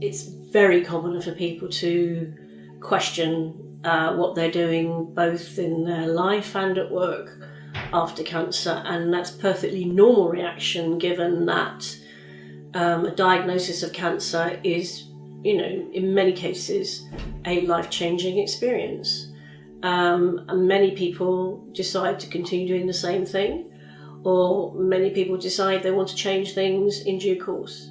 It's very common for people to question what they're doing both in their life and at work after cancer, and that's a perfectly normal reaction given that a diagnosis of cancer is, in many cases, a life-changing experience. And many people decide to continue doing the same thing, or many people decide they want to change things in due course.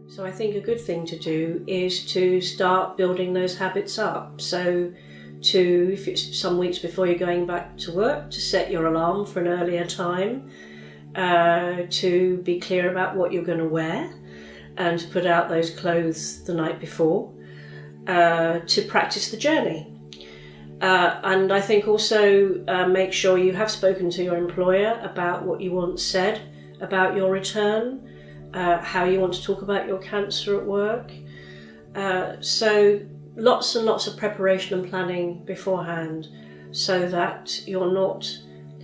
So I think a good thing to do is to start building those habits up. So if it's some weeks before you're going back to work, to set your alarm for an earlier time, to be clear about what you're going to wear and to put out those clothes the night before, to practice the journey. And I think also make sure you have spoken to your employer about what you want said about your return, how you want to talk about your cancer at work. So lots and lots of preparation and planning beforehand, so that you're not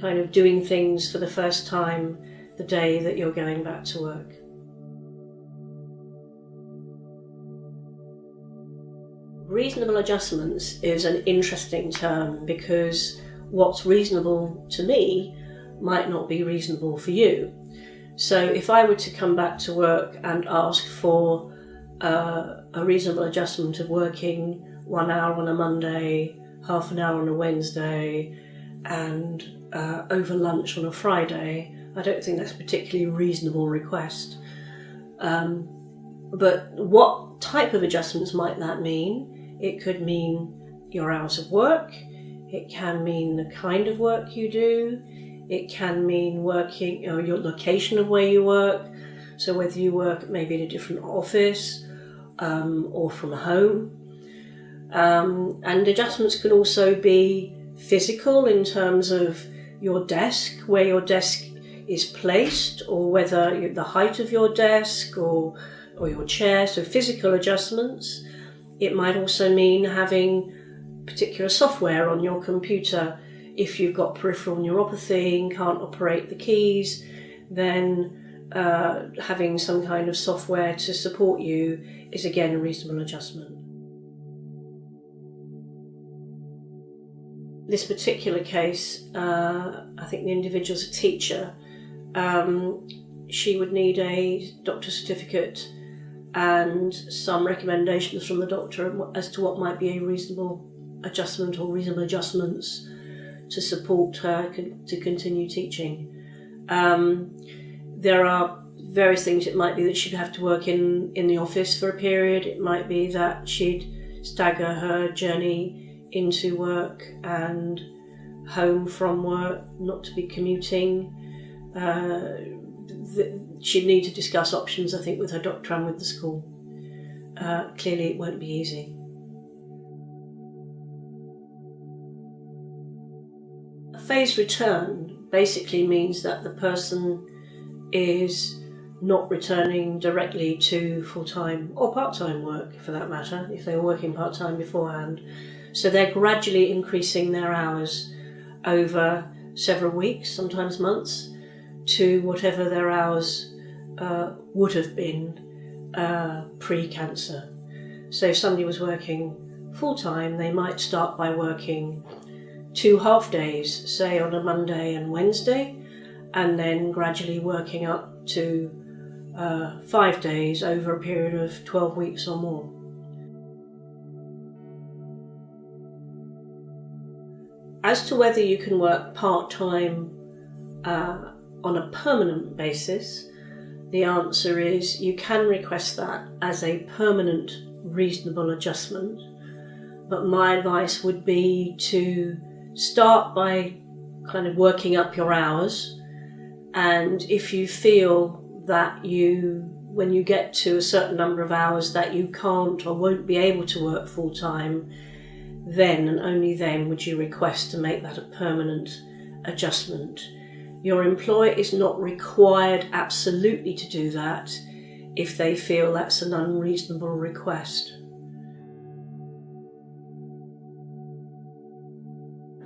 kind of doing things for the first time the day that you're going back to work. Reasonable adjustments is an interesting term, because what's reasonable to me might not be reasonable for you. So if I were to come back to work and ask for a reasonable adjustment of working 1 hour on a Monday, half an hour on a Wednesday, and over lunch on a Friday, I don't think that's a particularly reasonable request. But what type of adjustments might that mean? It could mean your hours of work, it can mean the kind of work you do, it can mean working, your location of where you work, so whether you work maybe in a different office or from home. And adjustments can also be physical in terms of your desk, where your desk is placed, or whether the height of your desk or your chair, so physical adjustments. It might also mean having particular software on your computer. If you've got peripheral neuropathy and can't operate the keys, then having some kind of software to support you is again a reasonable adjustment. This particular case, I think the individual's a teacher. She would need a doctor's certificate and some recommendations from the doctor as to what might be a reasonable adjustment or reasonable adjustments to support her to continue teaching. There are various things. It might be that she'd have to work in the office for a period. It might be that she'd stagger her journey into work and home from work, not to be commuting. She'd need to discuss options, I think, with her doctor and with the school. Clearly it won't be easy. A phased return basically means that the person is not returning directly to full-time or part-time work, for that matter, if they were working part-time beforehand. So they're gradually increasing their hours over several weeks, sometimes months, to whatever their hours would have been pre-cancer. So if somebody was working full-time, they might start by working 2 half days, say on a Monday and Wednesday, and then gradually working up to 5 days over a period of 12 weeks or more. As to whether you can work part-time on a permanent basis, the answer is you can request that as a permanent reasonable adjustment, but my advice would be to start by kind of working up your hours, and if you feel that when you get to a certain number of hours that you can't or won't be able to work full-time, then and only then would you request to make that a permanent adjustment. Your employer is not required absolutely to do that if they feel that's an unreasonable request.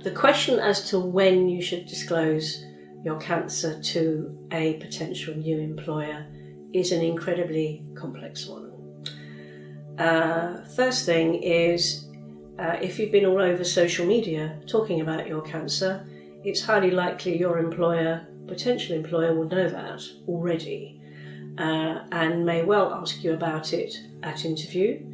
The question as to when you should disclose your cancer to a potential new employer is an incredibly complex one. First thing is, if you've been all over social media talking about your cancer, it's highly likely your potential employer will know that already, and may well ask you about it at interview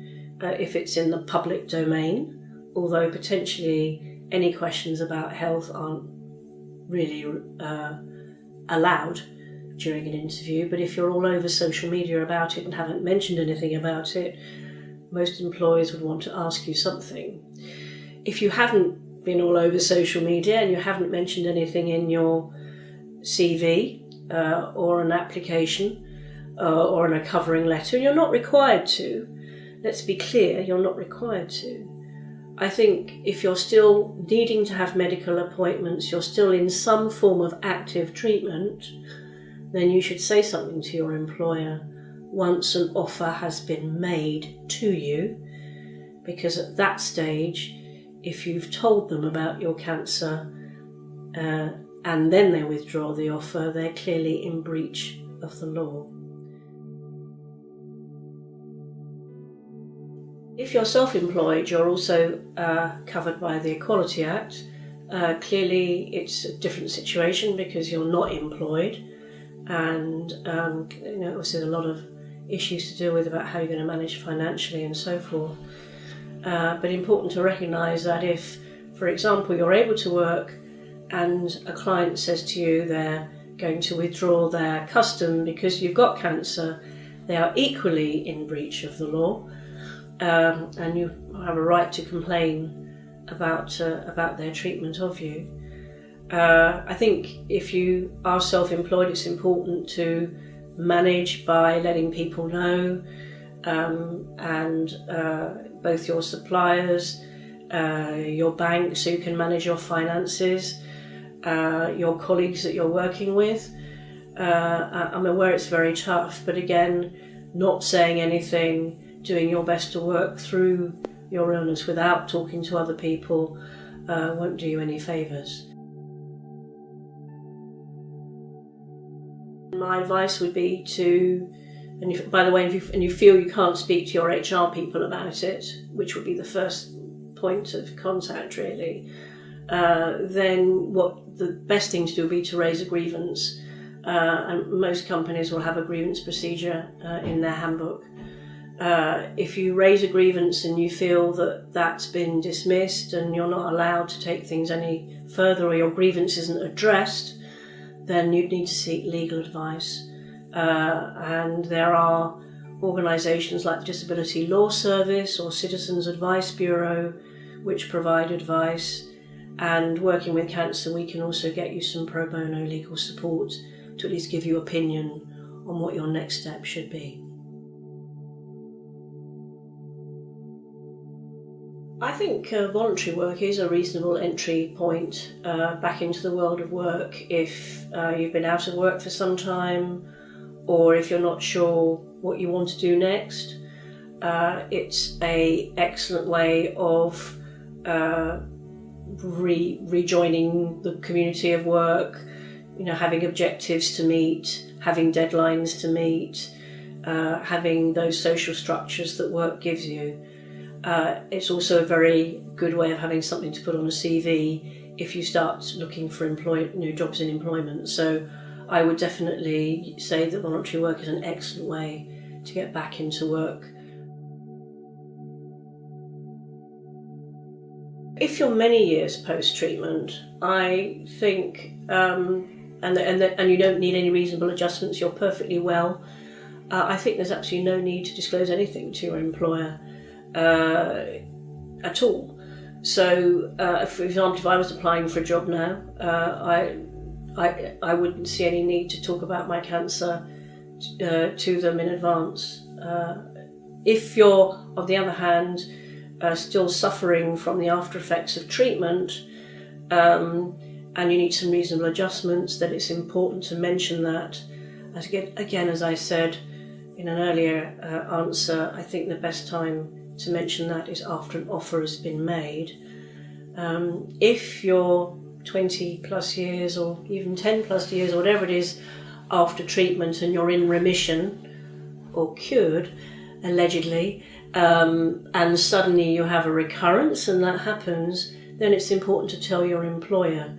if it's in the public domain, although potentially any questions about health aren't really allowed during an interview. But if you're all over social media about it and haven't mentioned anything about it, most employers would want to ask you something. If you haven't been all over social media and you haven't mentioned anything in your CV or an application or in a covering letter, and you're not required to, let's be clear, you're not required to. I think if you're still needing to have medical appointments, you're still in some form of active treatment, then you should say something to your employer once an offer has been made to you, because at that stage, if you've told them about your cancer and then they withdraw the offer, they're clearly in breach of the law. If you're self-employed, you're also covered by the Equality Act. Clearly, it's a different situation because you're not employed, and obviously there's a lot of issues to deal with about how you're going to manage financially and so forth. But important to recognise that if, for example, you're able to work and a client says to you they're going to withdraw their custom because you've got cancer, they are equally in breach of the law, and you have a right to complain about their treatment of you. I think if you are self-employed, it's important to manage by letting people know, and both your suppliers, your bank, so you can manage your finances, your colleagues that you're working with. I'm aware it's very tough, but again, not saying anything, doing your best to work through your illness without talking to other people won't do you any favours. My advice would be to, and if, by the way, if you feel you can't speak to your HR people about it, which would be the first point of contact really, then what the best thing to do would be to raise a grievance. And most companies will have a grievance procedure in their handbook. If you raise a grievance and you feel that that's been dismissed and you're not allowed to take things any further, or your grievance isn't addressed, then you'd need to seek legal advice. And there are organisations like the Disability Law Service or Citizens Advice Bureau which provide advice, and working with cancer we can also get you some pro bono legal support to at least give you opinion on what your next step should be. I think voluntary work is a reasonable entry point back into the world of work if you've been out of work for some time, or if you're not sure what you want to do next. It's an excellent way of rejoining the community of work, having objectives to meet, having deadlines to meet, having those social structures that work gives you. It's also a very good way of having something to put on a CV if you start looking for jobs in employment. So I would definitely say that voluntary work is an excellent way to get back into work. If you're many years post-treatment, I think, and you don't need any reasonable adjustments, you're perfectly well, I think there's absolutely no need to disclose anything to your employer at all. So, for example, if I was applying for a job now, I wouldn't see any need to talk about my cancer to them in advance. If you're, on the other hand, still suffering from the after effects of treatment, and you need some reasonable adjustments, then it's important to mention that. Again, as I said in an earlier answer, I think the best time to mention that is after an offer has been made. If you're 20 plus years or even 10 plus years or whatever it is after treatment and you're in remission or cured, allegedly, and suddenly you have a recurrence and that happens, then it's important to tell your employer.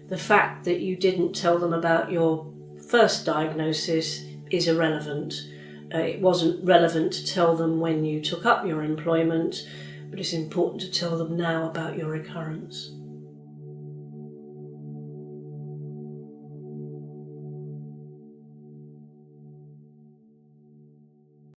The fact that you didn't tell them about your first diagnosis is irrelevant. It wasn't relevant to tell them when you took up your employment, but it's important to tell them now about your recurrence.